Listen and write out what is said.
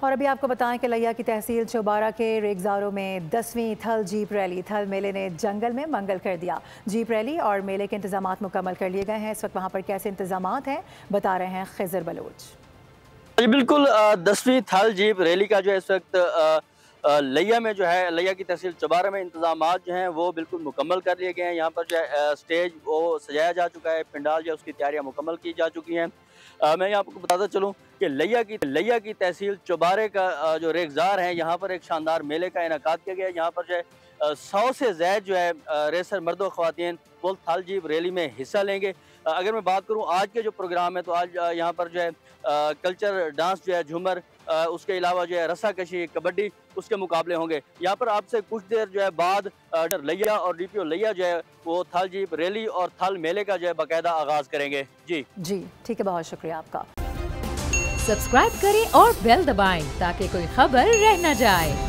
और अभी आपको बताएं कि लिया की तहसील चौबारा के रेगजारों में 10वीं थल जीप रैली थल मेले ने जंगल में मंगल कर दिया। जीप रैली और मेले के इंतजाम मुकम्मल कर लिए गए हैं। इस वक्त वहाँ पर कैसे इंतजाम हैं बता रहे हैं खिजर बलोच। जी बिल्कुल, 10वीं थल जीप रैली का जो है इस वक्त लिया में जो है लिया की तहसील चौबारा में इंतजाम जो हैं वो बिल्कुल मुकम्मल कर लिए गए हैं। यहाँ पर जो है स्टेज वो सजाया जा चुका है, पंडाल जो है उसकी तैयारियाँ मुकम्मल की जा चुकी हैं। मैं यहाँ आपको बताता चलूँ कि लिया की तहसील चौबारे का जो रेगज़ार हैं यहाँ पर एक शानदार मेले का इनेकाद किया गया है। यहाँ पर जो है 100 से ज़ायद जो है रेसर मर्द व ख़वातीन वो थल जीप रैली में हिस्सा लेंगे। अगर मैं बात करूँ आज के जो प्रोग्राम है तो आज यहाँ पर जो है कल्चर डांस जो है झूमर, उसके अलावा जो है रस्साकशी, कबड्डी उसके मुकाबले होंगे। यहाँ पर आपसे कुछ देर जो है बाद लिया और डीपीओ लिया जो है वो थल जीप रैली और थल मेले का जो है बाकायदा आगाज करेंगे। जी ठीक है, बहुत शुक्रिया आपका। सब्सक्राइब करें और बेल दबाएं ताकि कोई खबर रह न जाए।